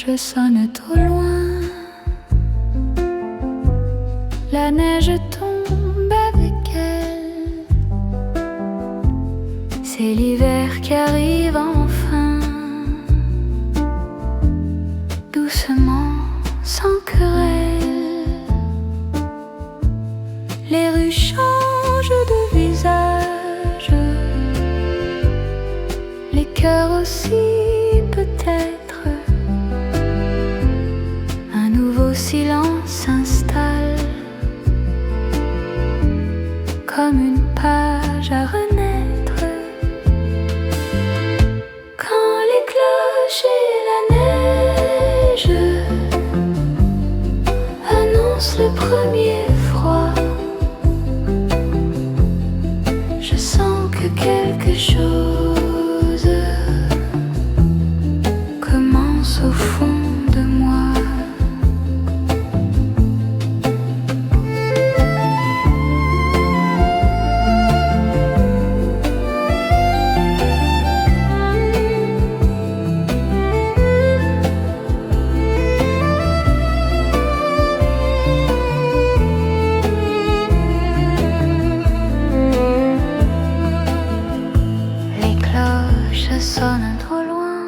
cloche sonne au loin. La neige tombe avec elle. C'est l'hiver qui arrive enfin, doucement, sans querelle. Les rues changent de visage, les cœurs aussi peut-être. Un nouveau silence s'installe, comme une page à renaître. Quand les cloches et la neige annoncent le premier froid, je sens que quelque chose commence au fond de moi. Sonne trop loin,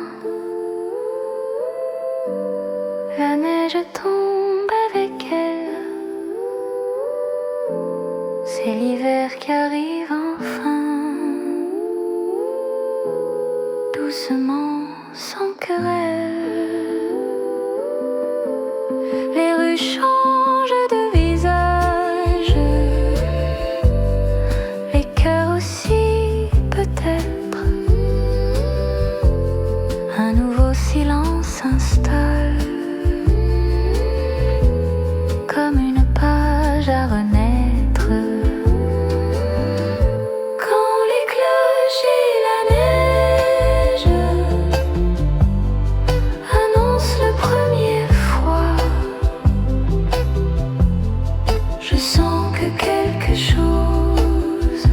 la neige tombe avec elle. C'est l'hiver qui arrive enfin, doucement, sans querelle. Les rues changent de visage, les cœurs aussi peut-être. Un nouveau silence s'installe, comme une page à renaître. Quand les cloches et la neige annoncent le premier froid, je sens que quelque chose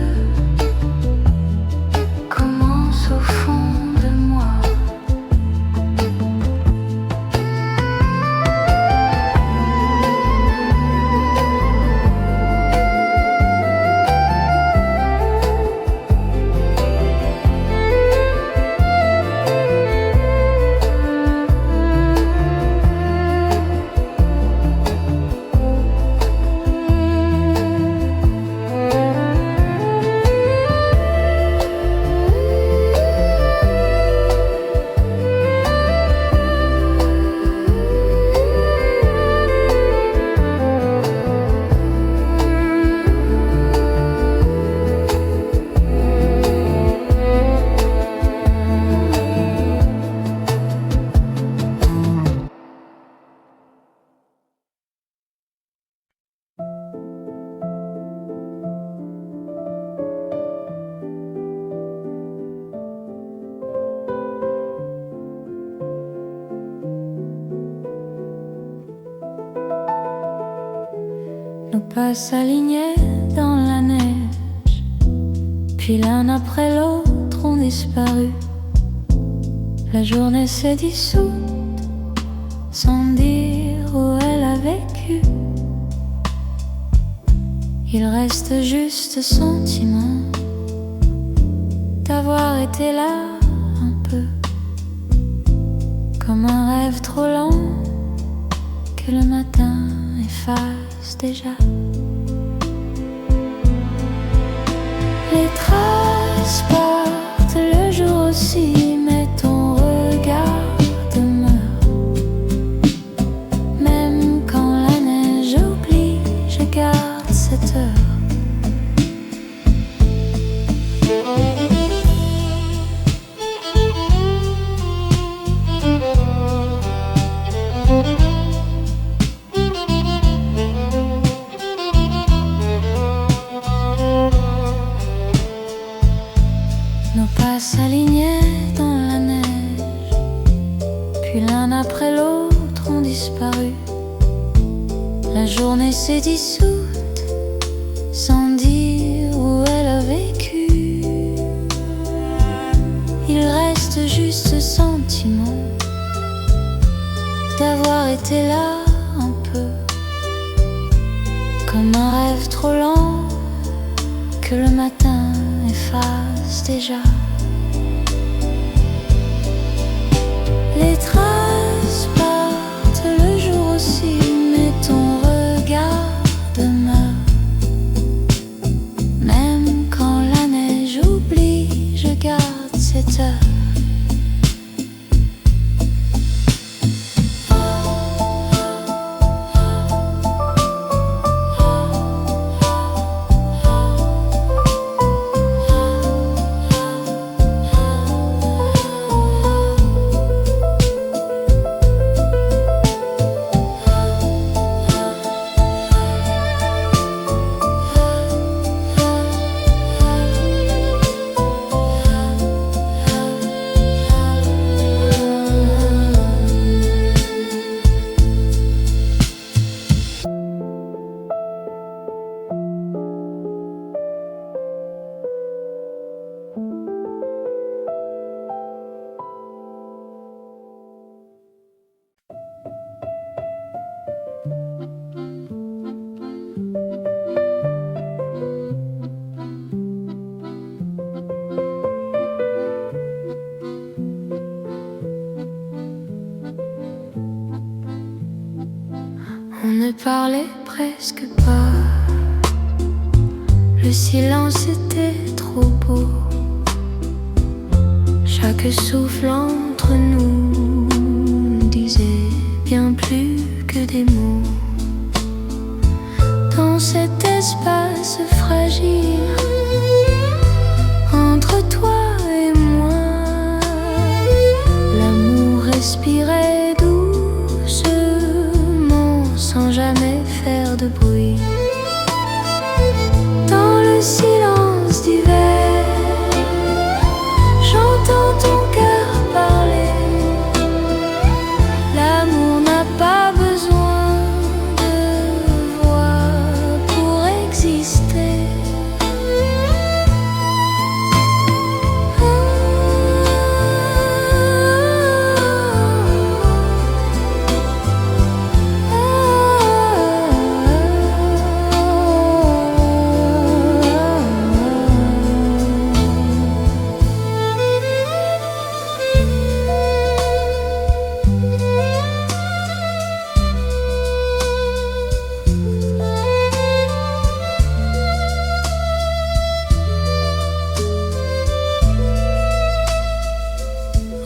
commence au fond de moi. Nos pas s'alignaient dans la neige, puis l'un après l'autre ont disparu. La journée s'est dissoute sans dire où elle a vécu. Il reste juste sentiment d'avoir été là un peu, comme un rêve trop lent que le matin efface déjà. Les traces partent le jour aussi, mais ton regard demeure. Même quand la neige oublie, je garde cette heure. Nos pas s'alignaient dans la neige, puis l'un après l'autre ont disparu. La journée s'est dissoute sans dire où elle a vécu. Il reste juste ce sentiment rester là un peu, comme un rêve trop lent que le matin efface déjà. Les traces partent le jour aussi, mais ton regard demeure. Même quand la neige oublie, je garde cette heure. On ne parlait presque pas, le silence était trop beau. Chaque souffle entre nous disait bien plus que des mots. Dans cet espace fragile, entre toi et moi, l'amour respirait doucement, sans jamais faire de bruit. Dans le silence d'hiver, j'entends ton cœur parler. L'amour n'a pas besoin de voix pour exister.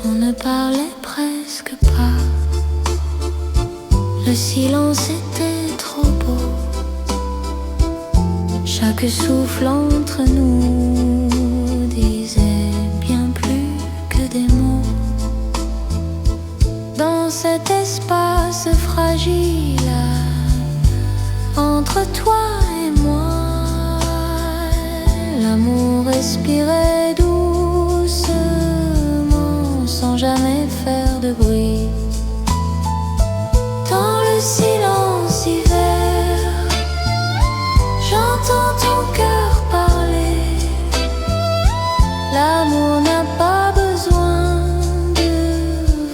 On ne parlait presque pas, le silence était trop beau. Chaque souffle entre nous disait bien plus que des mots. Dans cet espace fragile, entre toi et moi, l'amour respirait doucement, sans jamais faire de bruit. Dans le silence d'hiver, j'entends ton cœur parler. L'amour n'a pas besoin de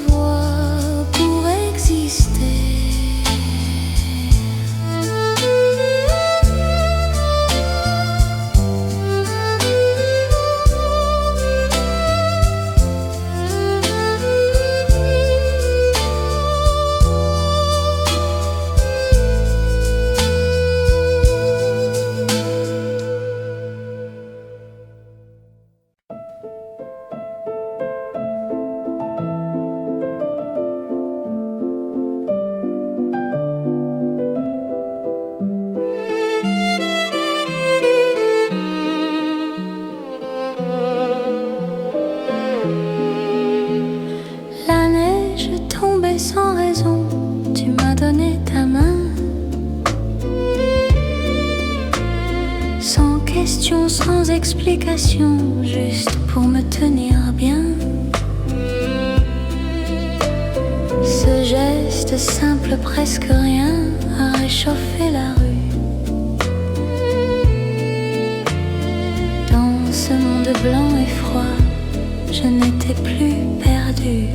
voix pour exister. La neige tombait sans raison, tu m'as donné ta main. Sans question, sans explication, juste pour me tenir bien. Ce geste simple, presque rien, a réchauffé la rue. Dans ce monde blanc et froid, je n'étais plus perdue.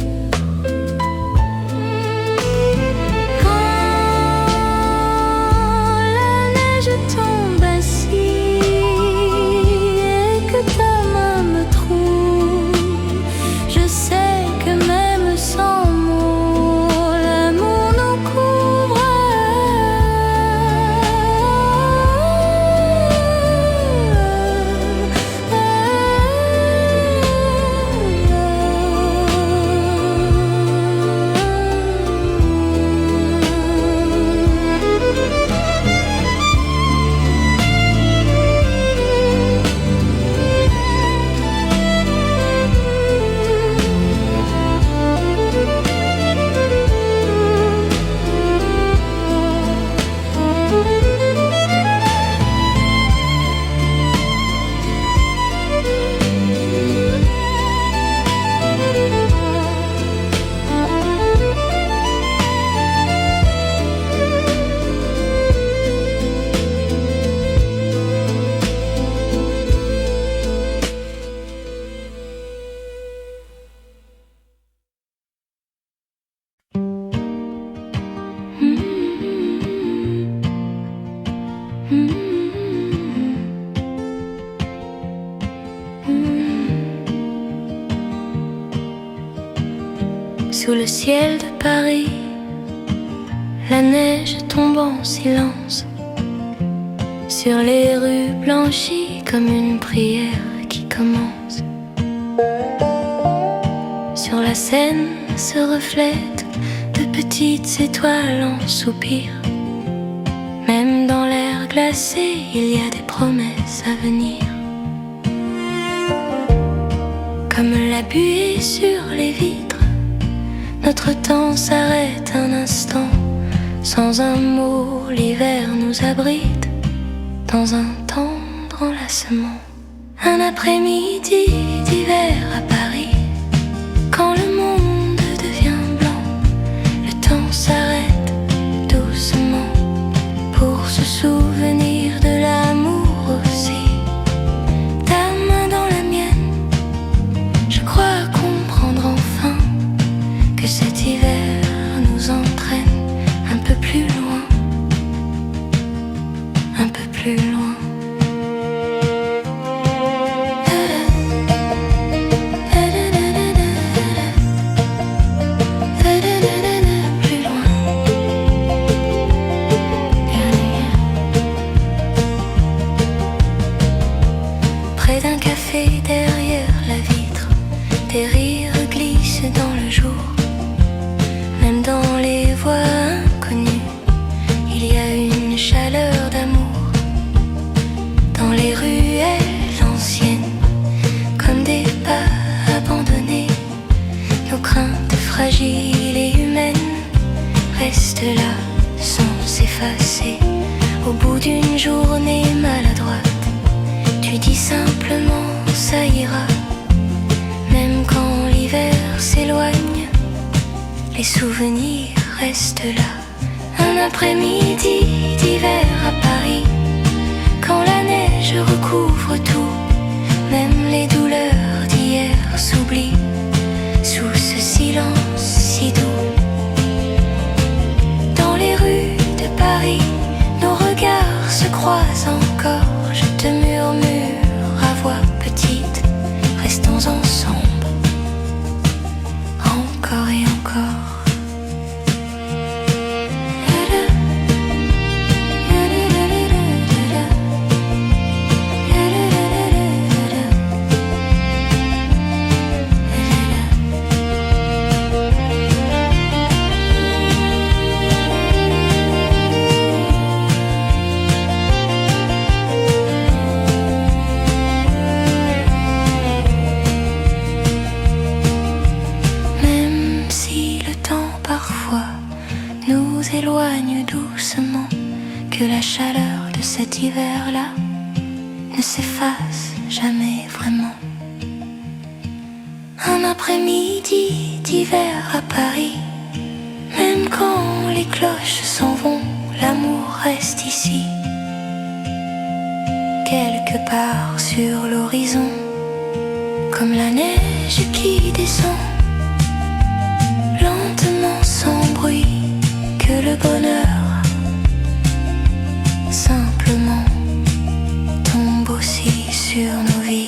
Sous le ciel de Paris, la neige tombe en silence sur les rues blanchies comme une prière qui commence. Sur la Seine se reflètent de petites étoiles en soupir. Même dans l'air glacé, il y a des promesses à venir. Comme la buée sur les vitres, notre temps s'arrête un instant. Sans un mot, l'hiver nous abrite dans un tendre enlacement. Un après-midi d'hiver à Paris, quand le monde devient blanc, le temps s'arrête doucement pour se souvenir de l'amour aussi. Ta main dans la mienne, je crois comprendre enfin que cet hiver nous entraîne un peu plus loin, un peu plus loin. Plus loin. Près d'un café derrière la vitre, des rires glissent dans le jour. Même dans les voix inconnues, il y a une chaleur d'amour. Dans les ruelles anciennes, comme des pas abandonnés, nos craintes fragiles et humaines restent là sans s'effacer. Au bout d'une journée maladroite, tu dis simplement ça ira. Même quand l'hiver s'éloigne, les souvenirs restent là. Un après-midi d'hiver à Paris, quand la neige recouvre tout, même les douleurs d'hier s'oublient sous ce silence si doux. Dans les rues de Paris, nos regards se croisent encore. Je te murmure à voix petite, restons ensemble, encore et encore. Éloigne doucement, que la chaleur de cet hiver-là ne s'efface jamais vraiment. Un après-midi d'hiver à Paris, même quand les cloches s'en vont, l'amour reste ici, quelque part sur l'horizon, comme la neige qui descend lentement sans bruit. Que le bonheur simplement tombe aussi sur nos vies.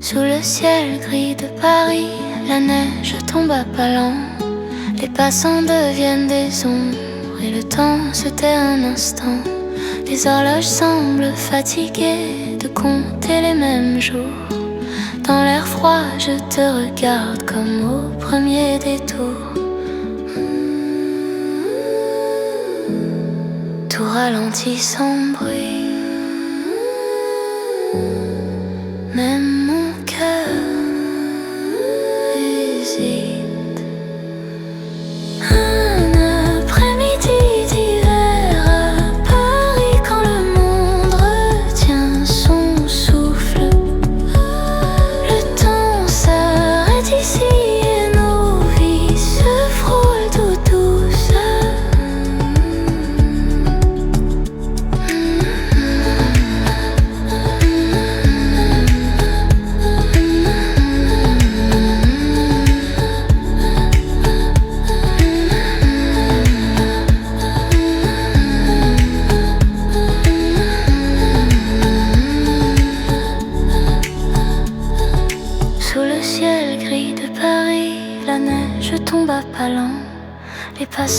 Sous le ciel gris de Paris, la neige tombe à pas lents. Les passants deviennent des ombres et le temps se tait un instant. Les horloges semblent fatiguées de compter les mêmes jours. Dans l'air froid, je te regarde comme au premier détour. Tout ralentit sans bruit. Même mon cœur hésite. Un après-midi d'hiver à Paris, quand le monde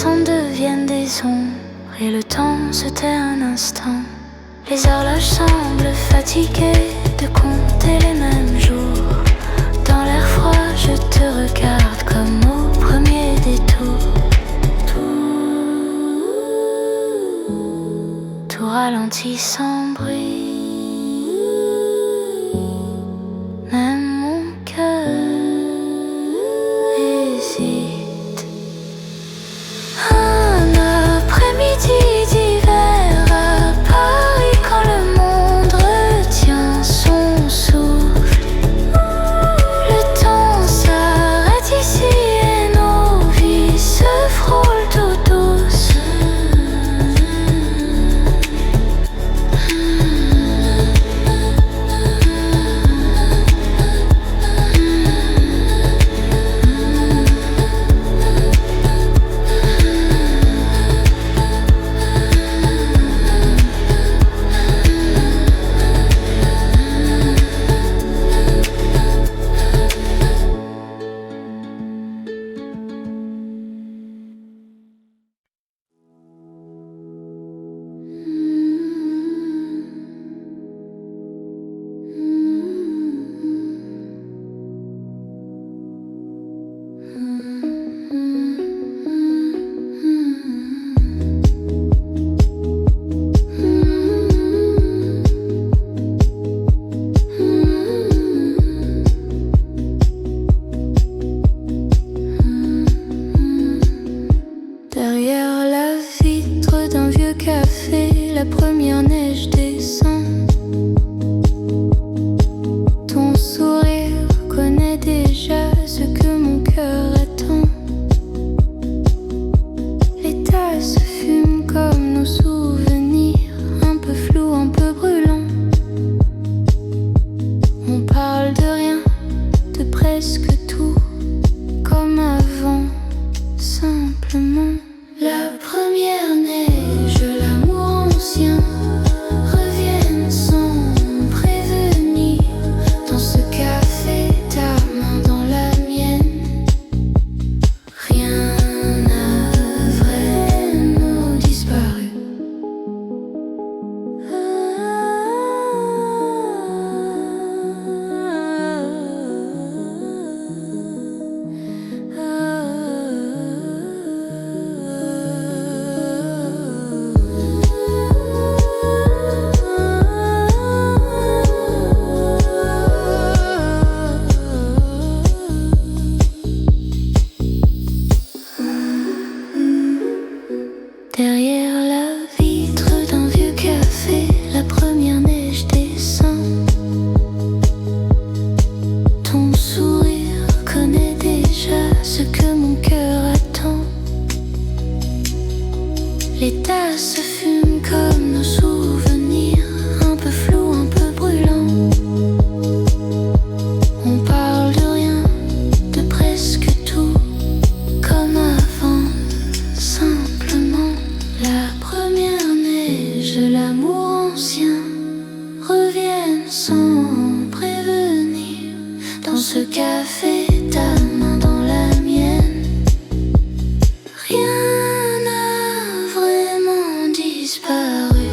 sons deviennent des ombres et le temps se tait un instant. Les horloges semblent fatiguées de compter les mêmes jours. Dans l'air froid, je te regarde comme au premier détour. Tout ralentit sans bruit. Même mon cœur hésite. Un après-midi d'hiver à Paris quand le monde retient son souffle. Le temps s'arrête ici et nos vies se frôlent tout douces. Derrière la vitre d'un vieux café, la première neige descend. Ton sourire connaît déjà ce que mon cœur attend. Les tasses fument comme nos souvenirs, un peu flous, un peu brûlants. On parle de rien, de presque tout, comme avant, simplement. La première neige, l'amour ancien reviennent sans prévenir. Dans ce café, ta main dans la mienne. Rien n'a vraiment disparu. Derrière la vitre d'un vieux café, la première neige descend. Ton sourire connaît déjà ce que mon cœur attend. Les tasses fument comme nos souvenirs, un peu flous, un peu brûlants. On parle de rien, de presque tout, comme avant, simplement. La première neige, l'amour ancien reviennent sans prévenir. Dans ce café, ta main dans la mienne. Rien n'a vraiment disparu.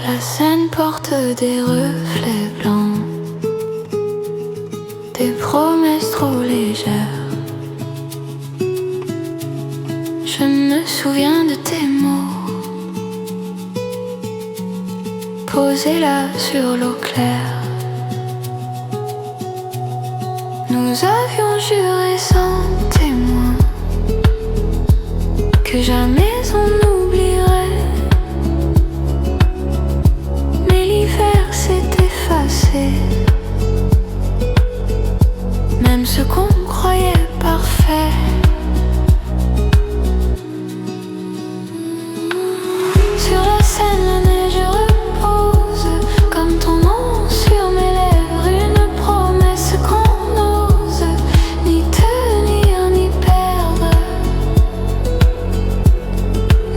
La scène porte des reflets blancs, des promesses trop légères. Je me souviens de tes mots, posés là sur l'eau claire. Nous avions juré sans témoin que jamais on n'oublierait. Mais l'hiver s'est effacé. Même ce qu'on croyait parfait. Sur la scène, la neige repose comme ton nom sur mes lèvres. Une promesse qu'on n'ose ni tenir ni perdre.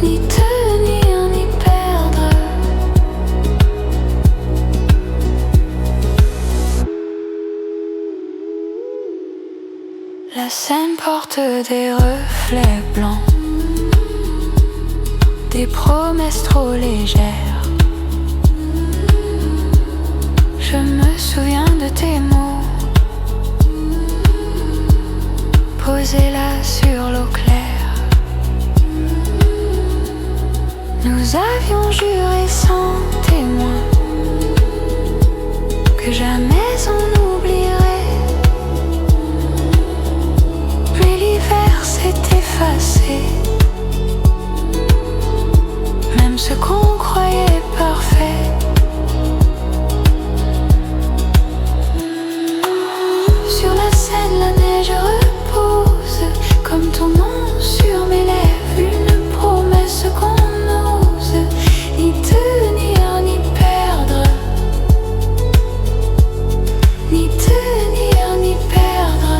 Ni tenir ni perdre. La Seine porte des reflets blancs, des promesses trop légères. Je me souviens de tes mots, posés là sur l'eau claire. Nous avions juré sans témoin que jamais on n'oublierait. Mais l'hiver s'est effacé. Même ce qu'on croyait parfait. Sur la Seine, la neige repose comme ton nom sur mes lèvres. Une promesse qu'on n'ose ni tenir ni perdre. Ni tenir ni perdre.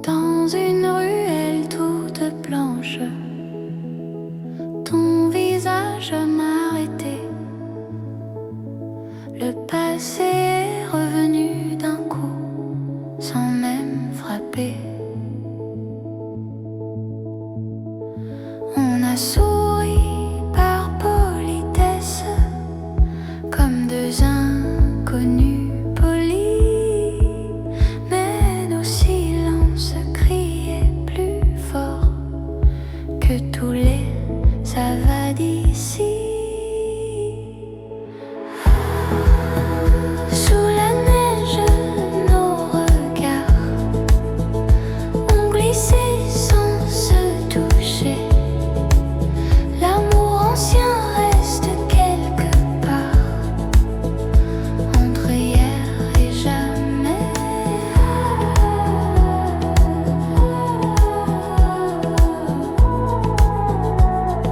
Dans une ruelle toute blanche, ton visage m'a arrêté. Le passé est revenu d'un coup, sans même frapper. On a souri par politesse, comme deux inconnus polis. Mais nos silences criaient plus fort que tous les ça va d'ici. Sous la neige, nos regards ont glissé sans se toucher. L'amour ancien reste quelque part entre hier et jamais.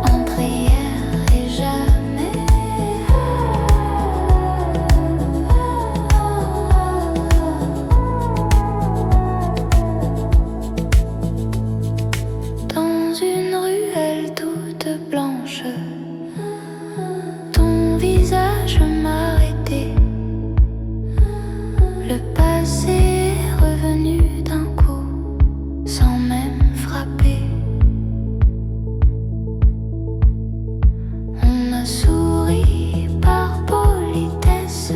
Entre hier et jamais. Dans une ruelle toute blanche, ton visage m'a arrêté. Le passé est revenu d'un coup, sans même frapper. On a souri par politesse,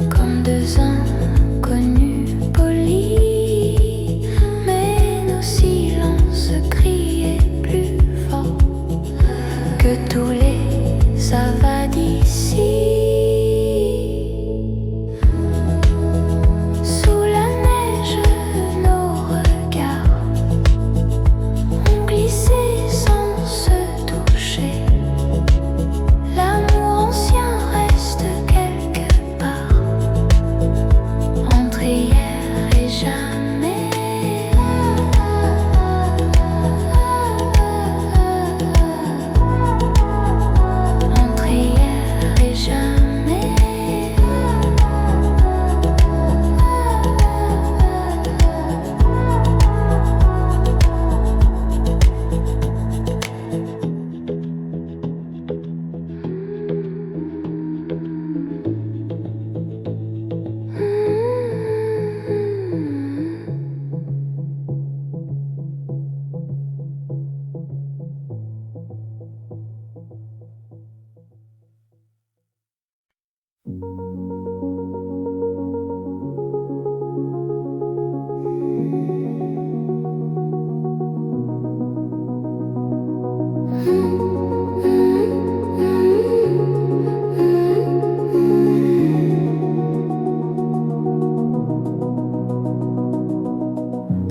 comme deux inconnus polis. Mais nos silences criaient plus fort que tous les ça va d'ici.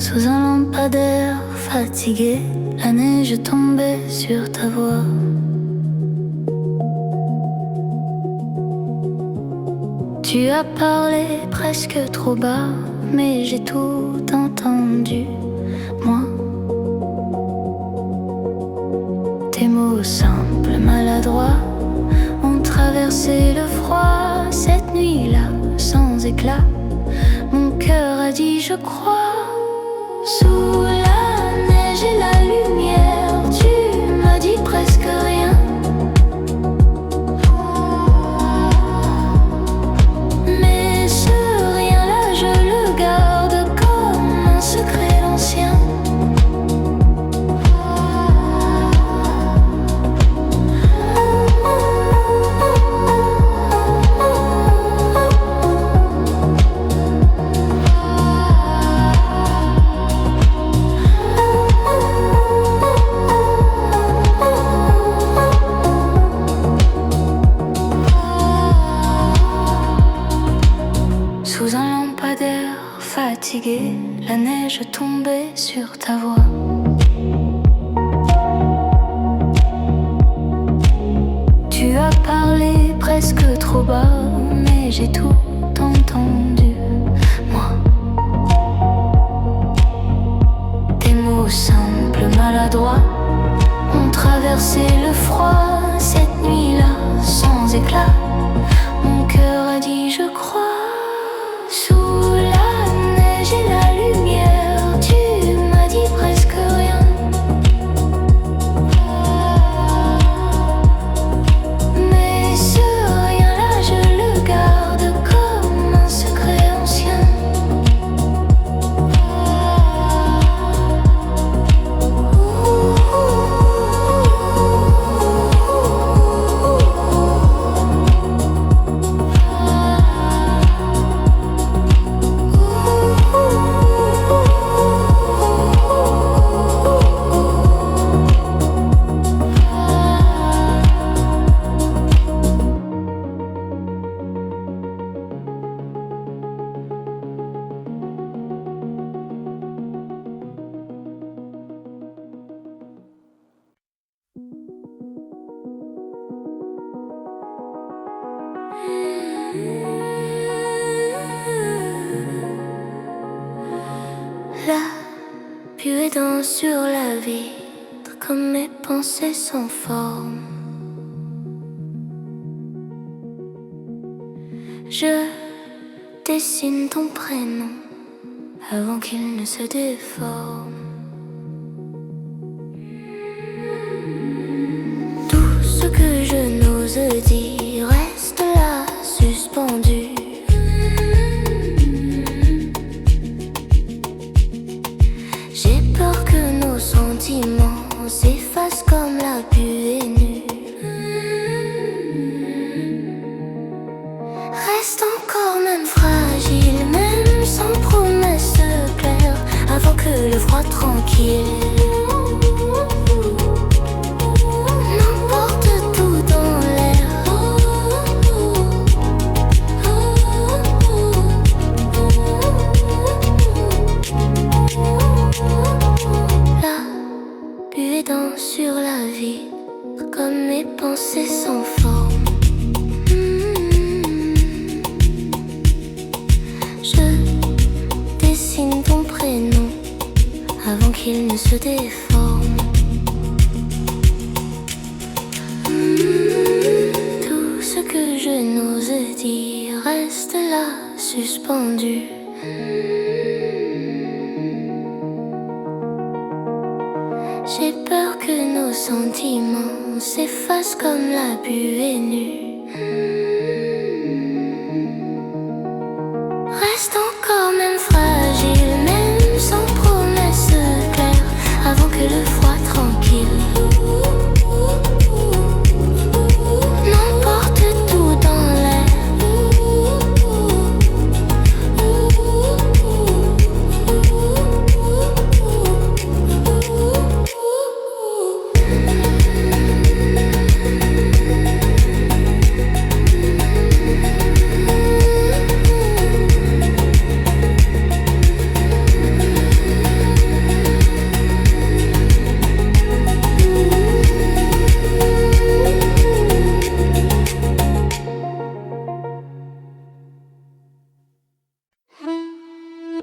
Sous un lampadaire fatigué, la neige tombait sur ta voix. Tu as parlé presque trop bas, mais j'ai tout entendu, moi. Tes mots simples, maladroits, ont traversé le froid. Cette nuit-là, sans éclat, mon cœur a dit je crois. Sous la neige et la lumière, tu m'as dit presque rien. Mais ce rien-là, je le garde comme un secret ancien. Sous un lampadaire fatigué, la neige tombait sur ta voix. Tu as parlé presque trop bas, mais j'ai tout entendu, moi. Tes mots simples, maladroits, ont traversé le froid. Cette nuit-là, sans éclat, mon cœur a dit je crois. Sous la neige et la lumière, tu m'as dit presque rien. Mais ce rien-là, je le garde comme un secret ancien. Là, puant sur la vitre, comme mes pensées sans forme. Je dessine ton prénom avant qu'il ne se déforme. Tout ce que je n'ose dire reste là, suspendu. J'ai peur que nos sentiments s'effacent comme la buée nue. Reste encore même fragile, même sans promesse claire, avant que le froid tranquille n'emporte tout dans l'air. Là, buant sur la vie, comme mes pensées sans forme. Je dessine ton prénom avant qu'il ne se déforme. Tout ce que je n'ose dire reste là, suspendu. J'ai peur que nos sentiments s'effacent comme la buée nue. Reste encore même fragile, même sans promesse claire, avant que le froid tranquille n'emporte tout dans l'air.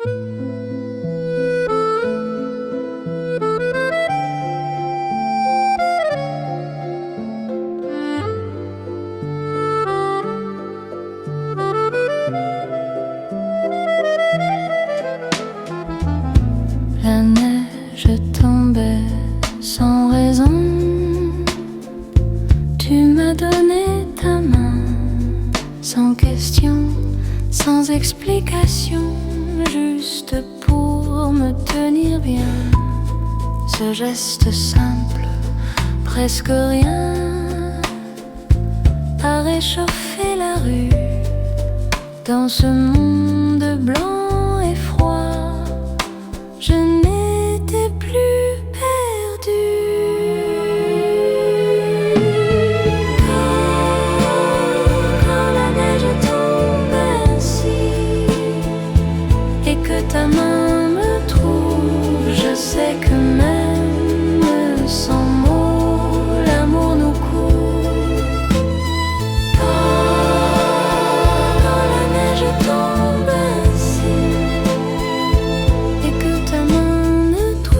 La neige tombait sans raison. Tu m'as donné ta main sans question, sans explication, juste pour me tenir bien. Ce geste simple, presque rien, a réchauffé la rue dans ce monde blanc et froid. Je n'étais plus perdue. Quand la neige tombe ainsi et que ta main me trouve, je sais que même sans mots, l'amour nous court. Quand la neige tombe ainsi et que ta main me trouve.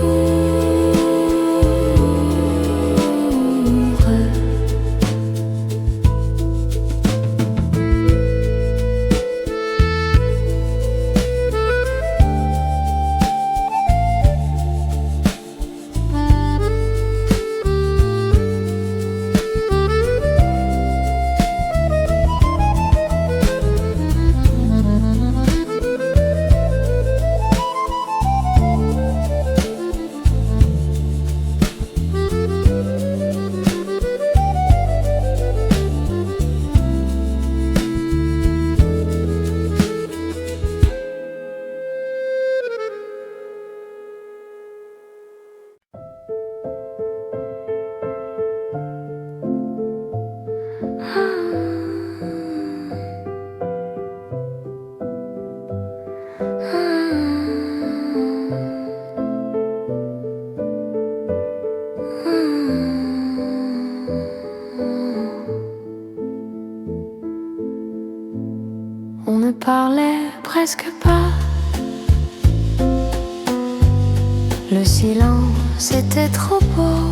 On ne parlait presque pas. Le silence était trop beau.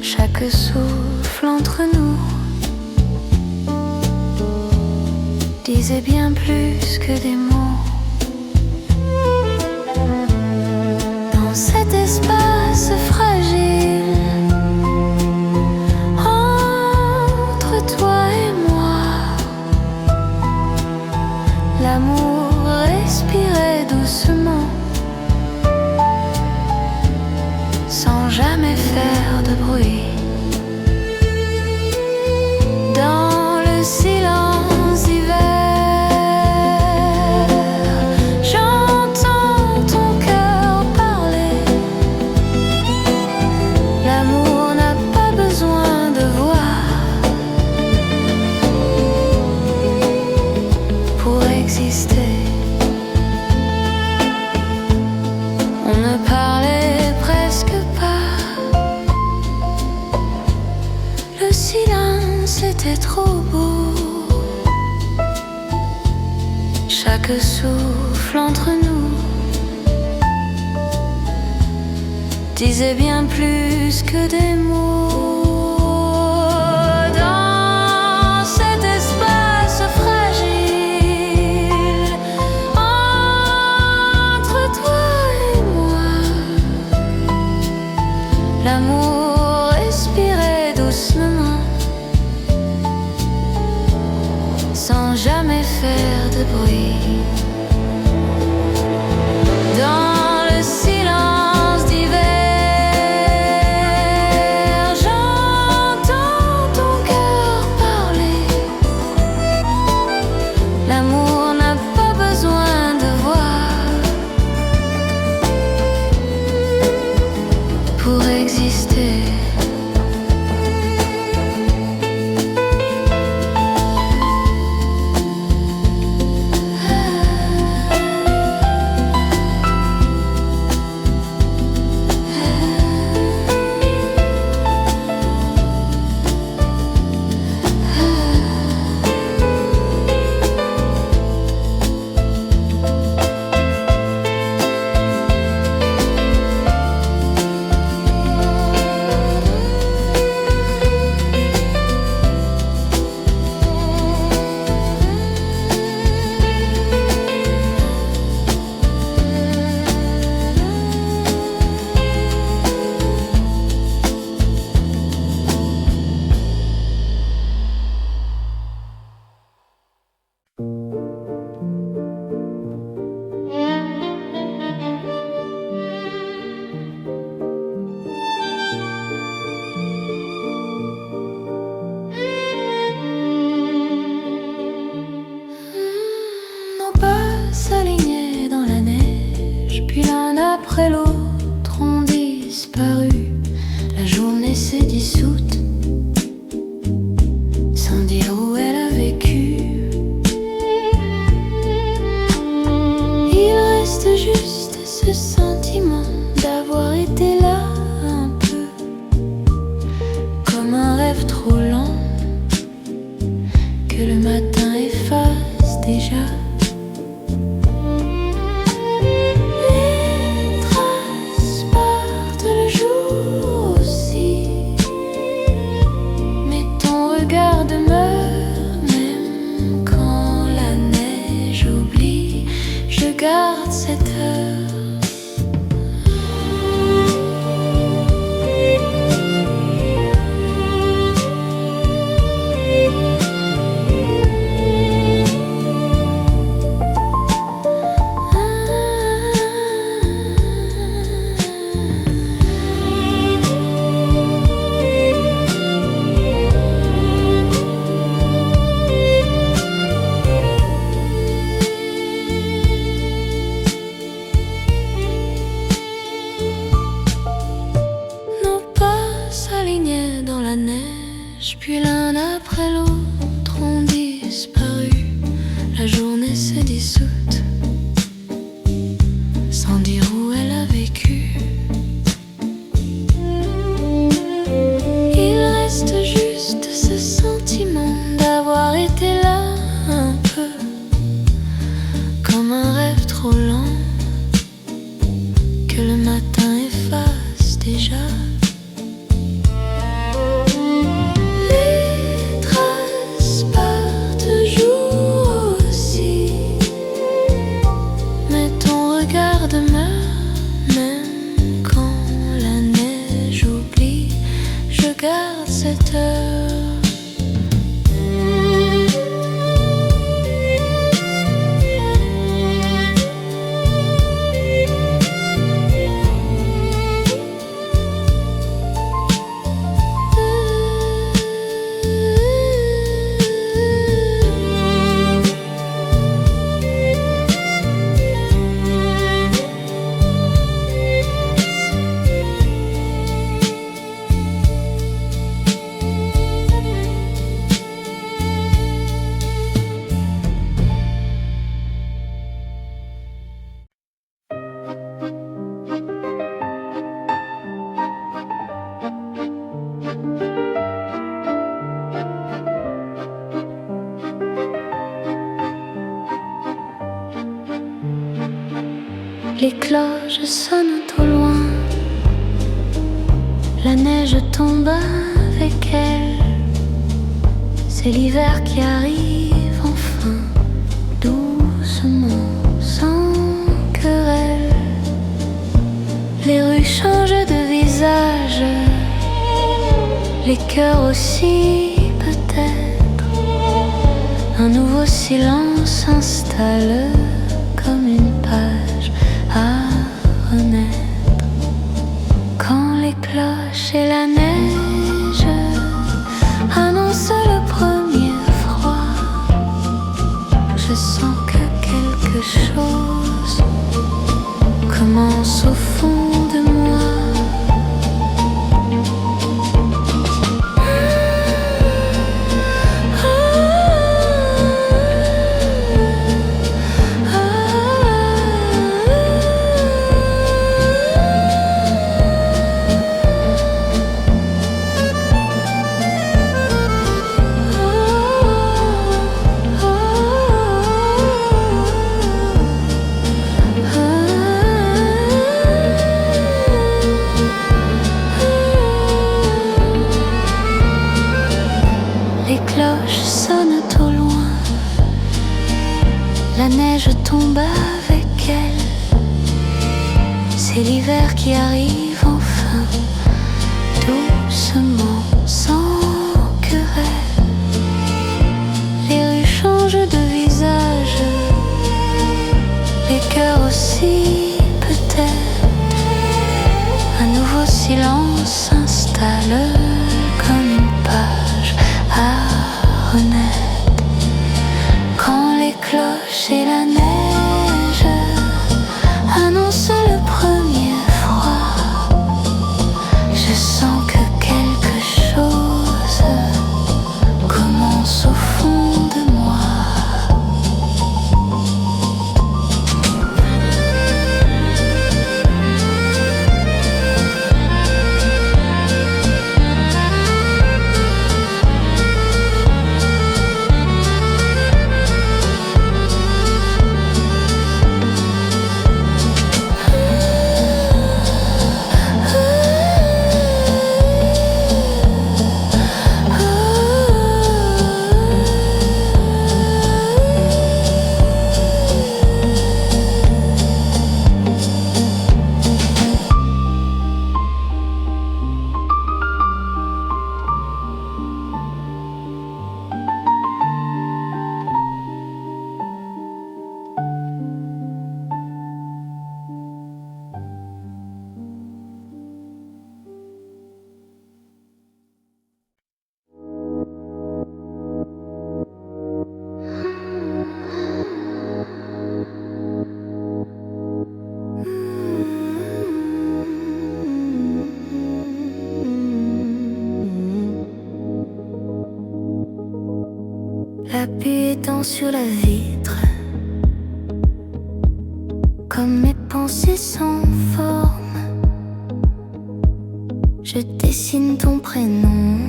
Chaque souffle entre nous disait bien plus que des mots. Dans cet espace fragile entre toi et moi, l'amour respirait doucement, sans jamais faire de bruit. Dans le silence d'hiver, j'entends ton cœur parler. L'amour n'a pas besoin de voix pour exister. On ne parlait presque pas. Le silence était trop beau. Chaque souffle entre nous disait bien plus que des mots. Dans cet espace fragile entre toi et moi, l'amour respirait doucement, sans jamais faire de bruit. Dans le silence d'hiver, j'entends ton cœur parler. L'amour n'a pas besoin de voix pour exister. reste juste ce sentiment d'avoir été là un peu, comme un rêve trop lent que le matin efface déjà. Les traces partent le jour aussi, mais ton regard demeure même quand la neige oublie. Je garde cette heure. Puis l'un après l'autre ont disparu. La journée s'est dissoute sans dire où elle a vécu. Il reste juste ce sentiment d'avoir été là un peu, comme un rêve trop lent que le matin efface déjà. Garde cette heure. Les cloches sonnent au loin, la neige tombe avec elle. C'est l'hiver qui arrive enfin, doucement, sans querelle. Les rues changent de visage, les cœurs aussi peut-être. Un nouveau silence s'installe comme une page à renaître. Quand les cloches et la neige annoncent le premier froid, je sens que quelque chose commence au fond de moi. Les cloches sonnent au loin, la neige tombe avec elle. C'est l'hiver qui arrive enfin, doucement, sans querelle. Les rues changent de visage, les cœurs aussi peut-être. Un nouveau silence s'installe comme une page à renaître. Quand les cloches et la neige annoncent le premier froid, je sens que quelque chose commence au fond de moi. sur la vitre, comme mes pensées sans forme. Je dessine ton prénom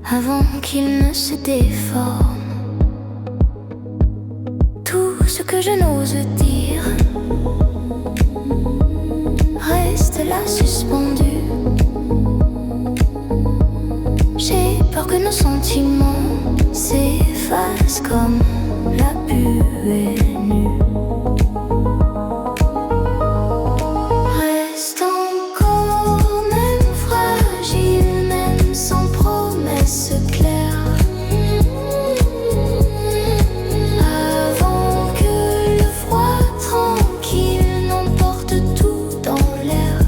avant qu'il ne se déforme. Tout ce que je n'ose dire reste là suspendu. J'ai peur que nos sentiments s'effacent comme la buée nue. Reste encore même fragile, même sans promesse claire. Avant que le froid tranquille n'emporte tout dans l'air.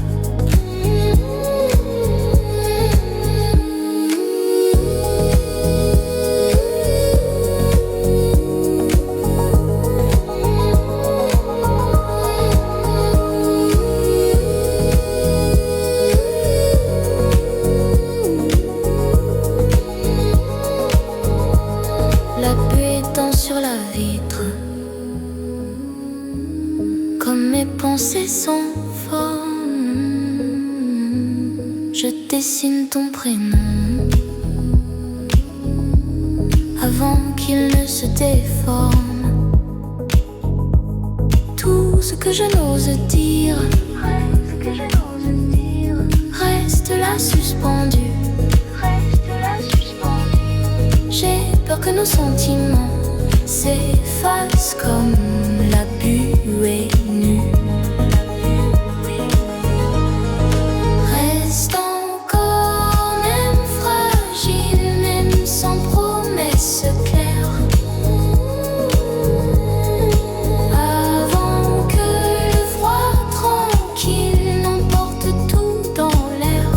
La buée étend sur la vitre, comme mes pensées sans forme. Je dessine ton prénom avant qu'il ne se déforme. Tout ce que je n'ose dire reste là suspendu. J'ai peur que nos sentiments s'effacent comme la buée nue. Reste encore même fragile, même sans promesse claire. Avant que le froid tranquille n'emporte tout dans l'air.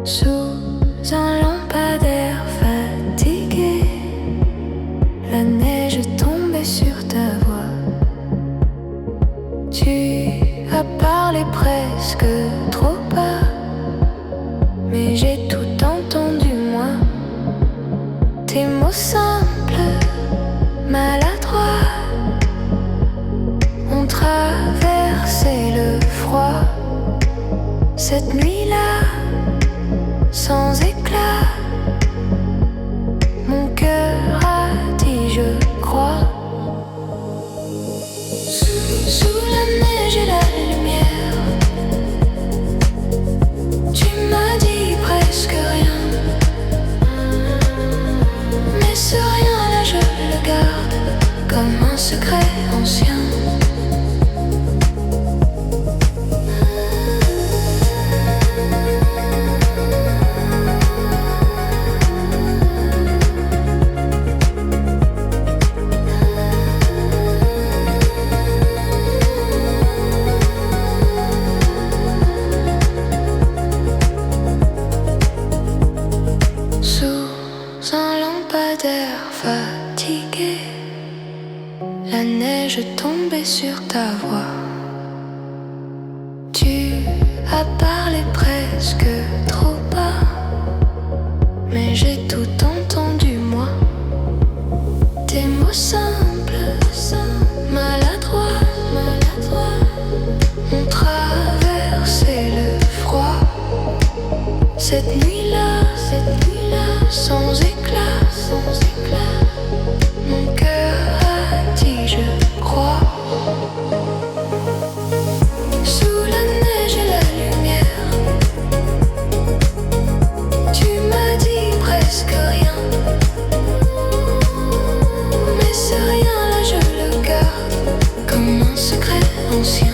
Sous un lampadaire fatigué, la neige tombait sur ta voix. Tu as parlé presque trop bas, mais j'ai tout entendu moi. Tes mots simples, maladroits, ont traversé le froid. Cette nuit-là, sans éclat, mon cœur a dit je crois. Sous la neige et la lumière, tu m'as dit presque rien. Mais ce rien-là je le garde comme un secret ancien. Sous un lampadaire fatigué, la neige tombait sur ta voix. Tu as parlé presque trop bas, mais j'ai tout entendu moi. Tes mots simples, maladroits, ont traversé le froid. cette nuit-là, sans éclat, mon cœur a dit je crois. Sous la neige et la lumière, tu m'as dit presque rien. Mais ce rien-là je le garde comme un secret ancien.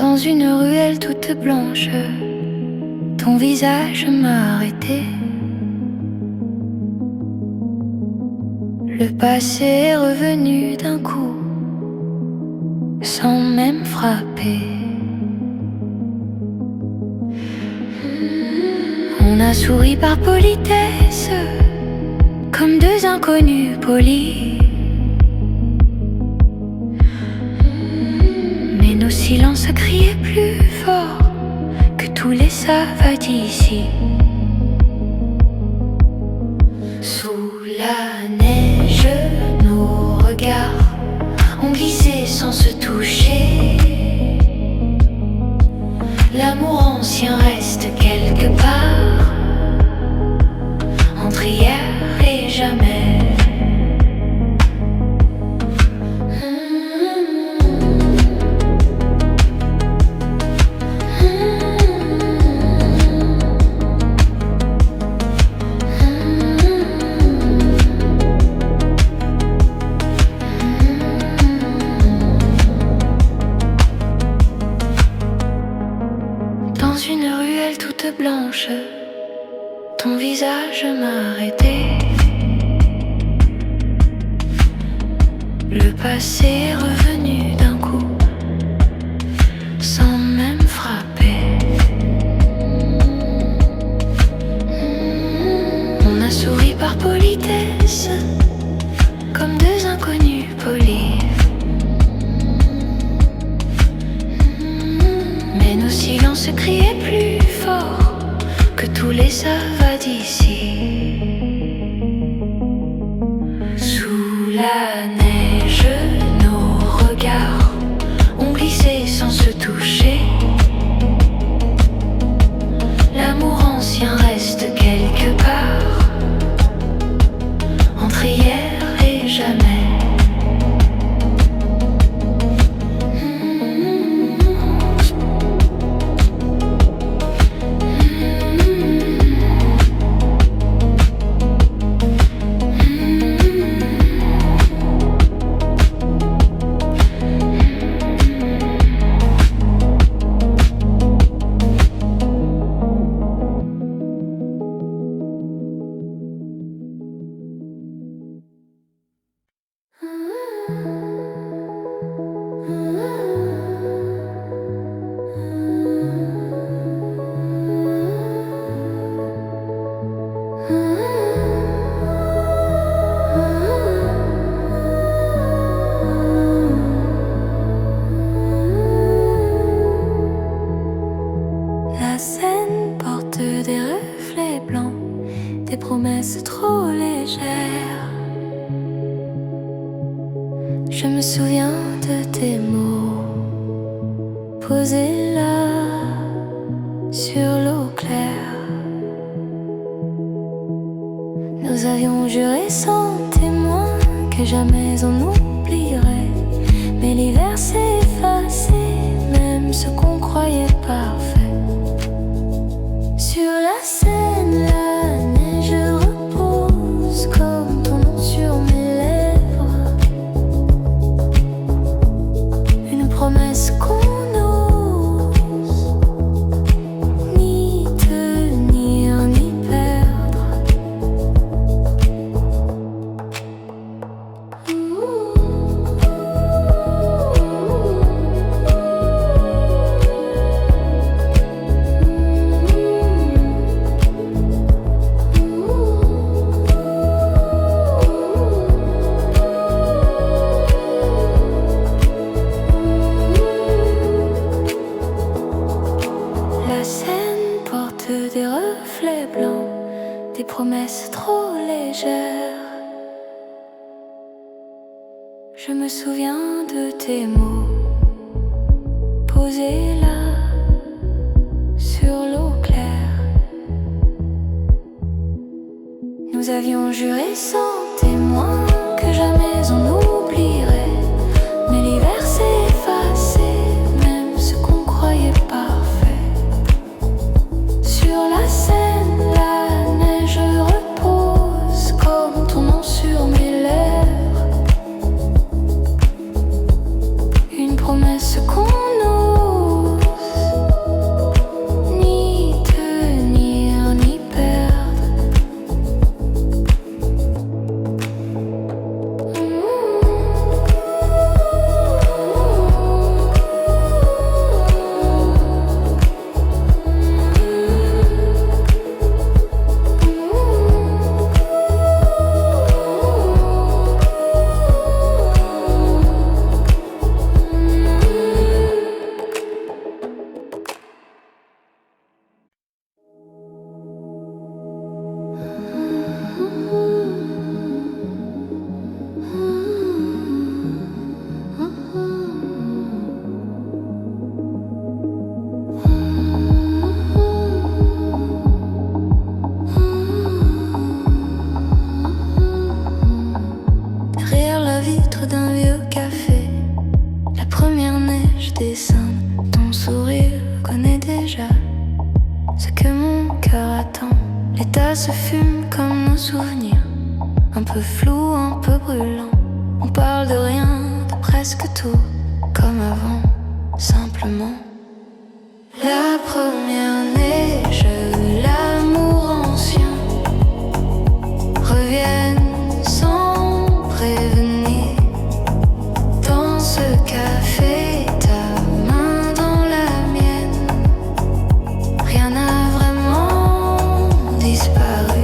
Dans une ruelle toute blanche, ton visage m'a arrêté. Le passé est revenu d'un coup, sans même frapper. On a souri par politesse, comme deux inconnus polis. Mais nos silences criaient plus fort que tous les savanes d'ici. Sous la neige, nos regards ont glissé sans se toucher. L'amour ancien reste quelque part entre hier et jamais. Dans une ruelle toute blanche, ton visage m'a arrêté. Le passé est revenu d'un coup, sans même frapper. On a souri par politesse, comme deux inconnus polis. Mais nos silences criaient plus fort que tous les savanes d'ici. Sous la neige, nos regards ont glissé sans se toucher. L'amour ancien reste quelque part entre hier et jamais. La Seine porte des reflets blancs, des promesses trop légères. Je me souviens de tes mots posés là sur l'eau claire. Nous avions juré sans témoin que jamais on n'oublierait. Mais l'hiver s'est effacé, même ce qu'on croyait parfait. Sur la Seine, la neige repose comme ton nom sur mes lèvres. Une promesse qu'on n'ose ni tenir ni perdre. Je me souviens de tes mots posés là sur l'eau claire. Nous avions juré sans témoin que jamais on n'oublierait, mais l'hiver s'est effacé, même ce qu'on croyait parfait. Sur la Seine, la neige repose comme ton nom sur mes lèvres. Une promesse qu'on n'ose ni tenir ni perdre. Derrière la vitre d'un vieux café, la première neige descend. Ton sourire connaît déjà ce que mon cœur attend. Les tasses fument comme nos souvenirs, un peu flou, un peu brûlant. On parle de rien, de presque tout, comme avant, simplement. La première neige, l'amour ancien reviennent sans prévenir. Dans ce café, ta main dans la mienne, rien n'a vraiment disparu.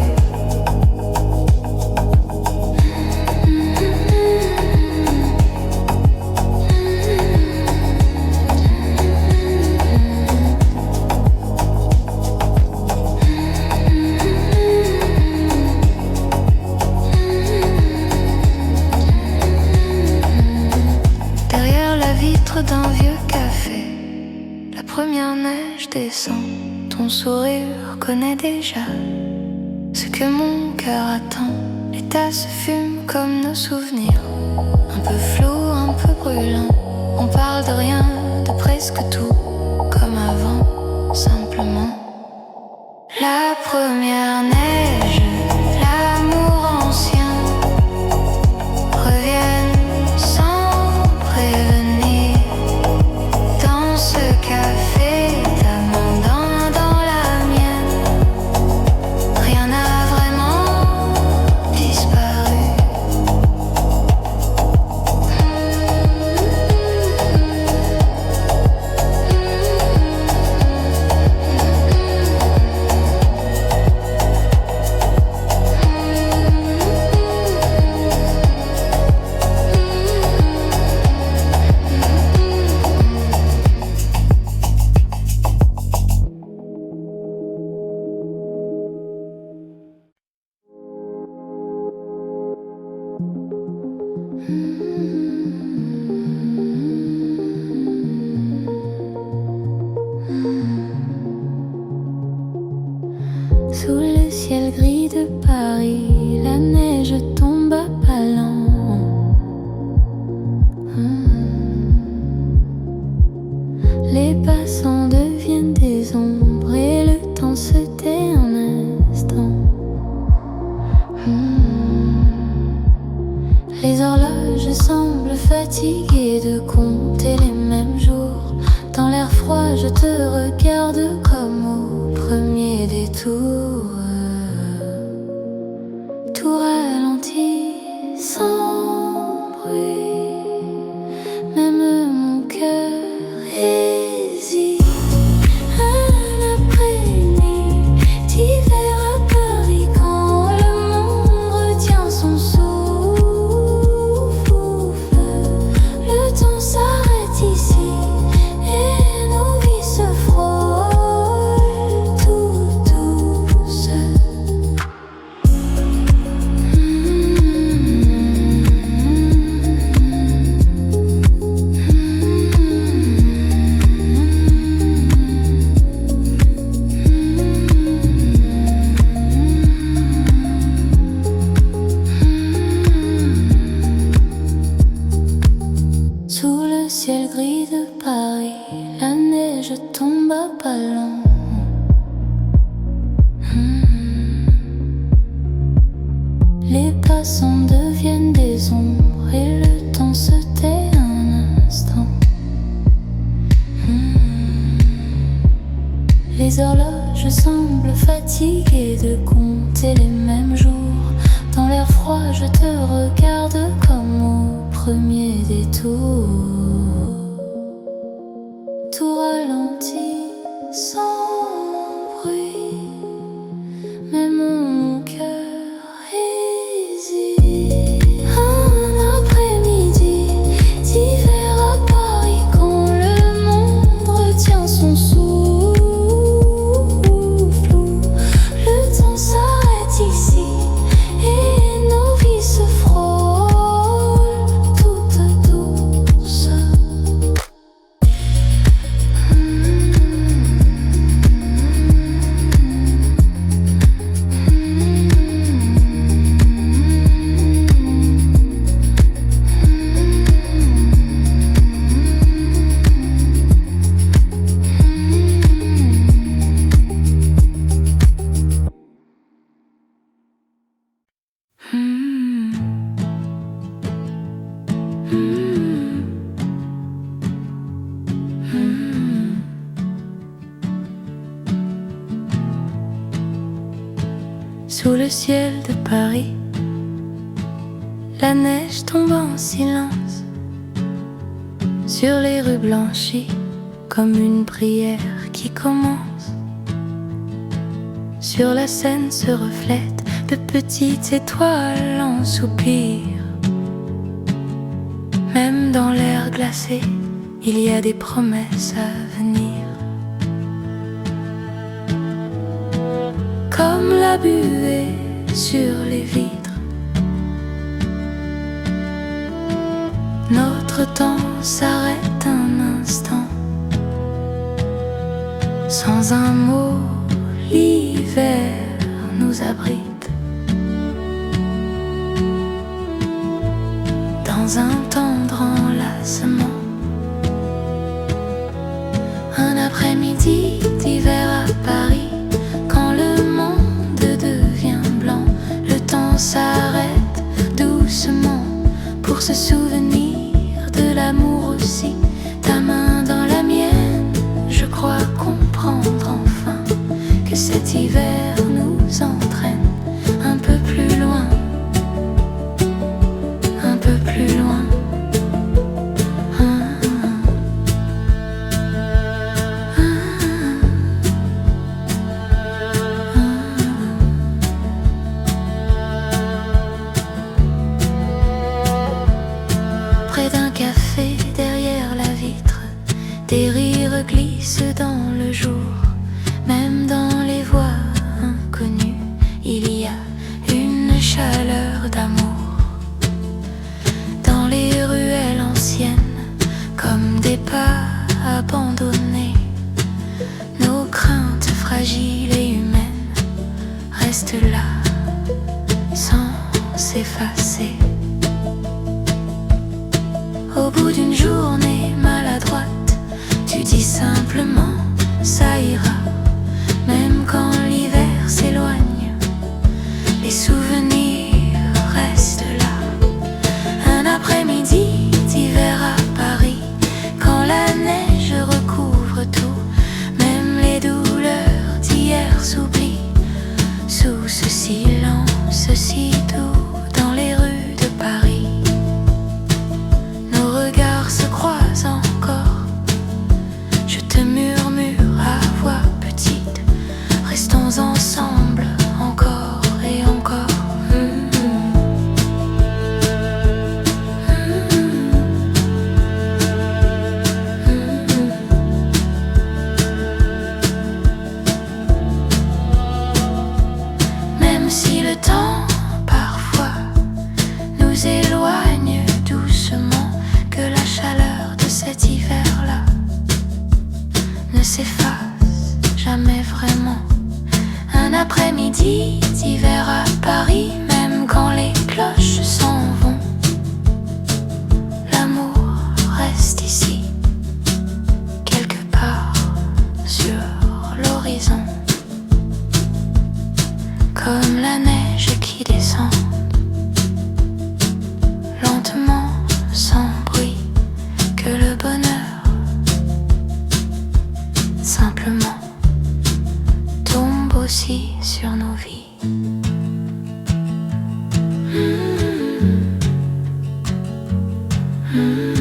Derrière la vitre d'un vieux café, la première neige descend. Ton sourire connaît déjà ce que mon cœur attend. Les tasses fument comme nos souvenirs, un peu flou, un peu brûlant. On parle de rien, de presque tout, comme avant, simplement. La première neige, l'amour ancien reviennent sans prévenir. Dans ce café, ta main dans la mienne, rien n'a vraiment disparu. Sous le ciel gris de Paris, la neige tombe à pas lents. Les passants deviennent des ombres et le temps se tait un instant. Les horloges semblent fatiguées de compter les mêmes jours. Dans l'air froid, je te regarde comme au premier détour. Tout ralentit sans bruit, même mon cœur hésite. Un après-midi d'hiver à Paris, quand le monde retient son souffle, le temps s'arrête ici et nos vies se frôlent tout douce. Paris, la neige tombe à pas lents. Les passants deviennent des ombres et le temps se tait un instant. Les horloges semblent fatiguées de compter les mêmes jours. Dans l'air froid, je te regarde comme au premier détour. Tout ralentit sans bruit, mais mon cœur hésite. Un après-midi d'hiver à Paris, quand le monde retient son souffle, le temps s'arrête ici et nos vies se frôlent toutes douces. Sous le ciel de Paris, la neige tombe en silence sur les rues blanchies, comme une prière qui commence. Sur la Seine se reflètent de petites étoiles en soupir. Même dans l'air glacé, il y a des promesses à venir. Comme la buée sur les vitres, notre temps s'arrête un instant. Sans un mot, l'hiver nous abrite. Dans un tendre enlacement, un après-midi d'hiver à Paris, quand le monde devient blanc, le temps s'arrête doucement pour se souvenir de l'amour aussi. Ta main dans la mienne, je crois comprendre enfin que cet hiver nous entraîne un peu plus loin, un peu plus loin. Près d'un café, derrière la vitre, des rires glissent dans le jour. Même dans les voix inconnues, il y a une chaleur d'amour. Dans les ruelles anciennes, comme des pas abandonnés, nos craintes fragiles et humaines restent là, sans s'effacer. Au bout d'une journée maladroite, tu dis simplement ça ira. Même quand l'hiver s'éloigne, les souvenirs restent là. Un après-midi d'hiver à Paris, quand la neige recouvre tout, même les douleurs d'hier s'oublient. Sous ce silence si doux dans les rues de Paris, nos regards se croisent encore. Je te murmure à voix petite, restons ensemble encore et encore. Même si le temps parfois nous éloigne doucement, que la chaleur de cet hiver-là ne s'efface jamais vraiment. Un après-midi d'hiver à Paris, même quand les cloches s'en vont, l'amour reste ici, Mm.